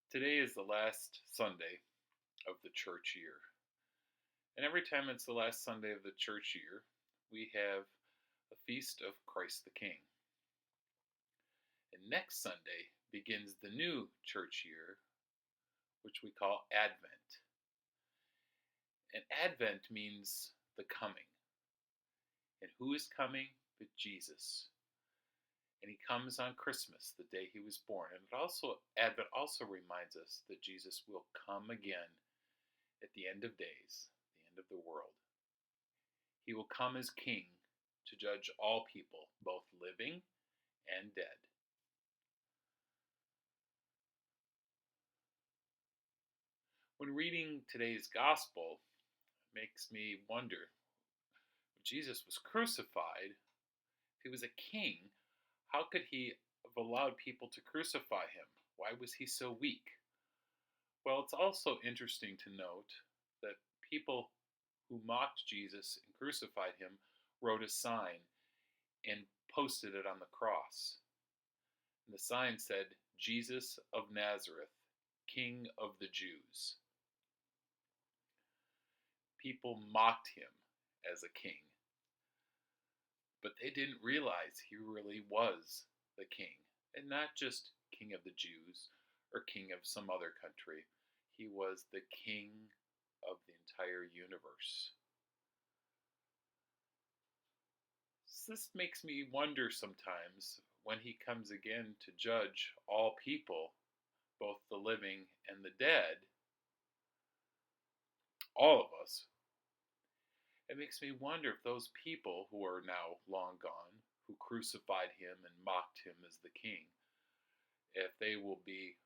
Today is the last Sunday of the church year. And every time it's the last Sunday of the church year, we have a feast of Christ the King. And next Sunday begins the new church year, which we call Advent. And Advent means the coming. And who is coming? But Jesus. And he comes on Christmas, the day he was born. And Advent also reminds us that Jesus will come again at the end of days, the end of the world. He will come as king to judge all people, both living and dead. When reading today's gospel, it makes me wonder, if Jesus was crucified, if he was a king, how could he have allowed people to crucify him? Why was he so weak? Well, it's also interesting to note that people who mocked Jesus and crucified him wrote a sign and posted it on the cross. And the sign said, "Jesus of Nazareth, King of the Jews." People mocked him as a king, but they didn't realize he really was the king, and not just King of the Jews or king of some other country. He was the king of the entire universe. So this makes me wonder sometimes, when he comes again to judge all people, both the living and the dead, all of us, it makes me wonder if those people who are now long gone, who crucified him and mocked him as the king, if they will be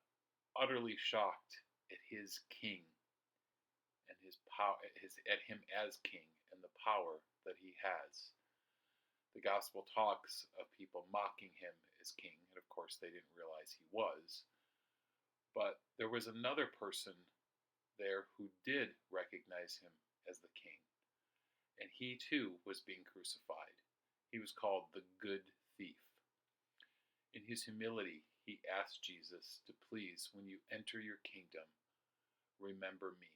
utterly shocked at his king and his power, at him as king and the power that he has. The gospel talks of people mocking him as king, and of course they didn't realize he was. But there was another person there who did recognize him as the king, and he too was being crucified. He was called the good thief. In his humility, he asked Jesus to please, when you enter your kingdom, remember me.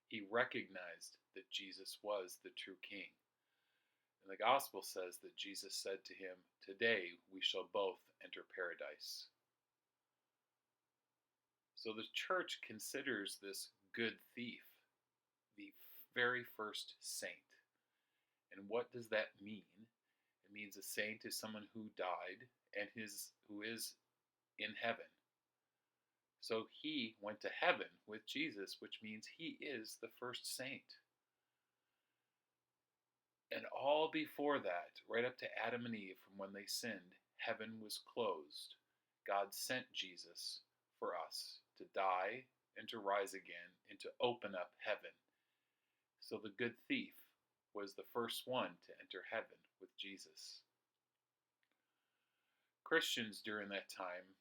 He recognized that Jesus was the true king. And the gospel says that Jesus said to him, "Today we shall both enter paradise." So the church considers this good thief the very first saint. And what does that mean? It means a saint is someone who died and who is in heaven. So he went to heaven with Jesus, which means he is the first saint. And all before that, right up to Adam and Eve, from when they sinned, heaven was closed. God sent Jesus for us to die and to rise again and to open up heaven. So the good thief was the first one to enter heaven with Jesus. Christians during that time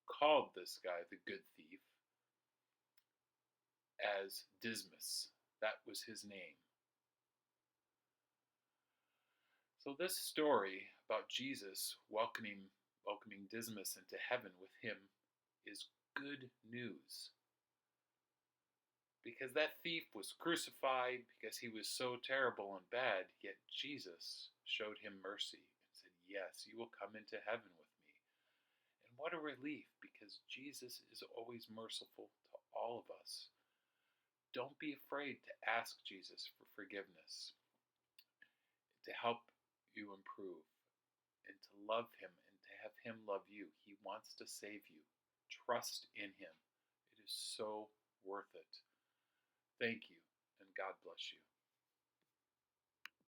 called this guy the good thief as Dismas. That was his name. So this story about Jesus welcoming Dismas into heaven with him is good news. Because that thief was crucified because he was so terrible and bad, yet Jesus showed him mercy and said, "Yes, you will come into heaven with me." And what a relief, because Jesus is always merciful to all of us. Don't be afraid to ask Jesus for forgiveness, to help you improve, and to love him and to have him love you. He wants to save you. Trust in him. It is so worth it. Thank you, and God bless you.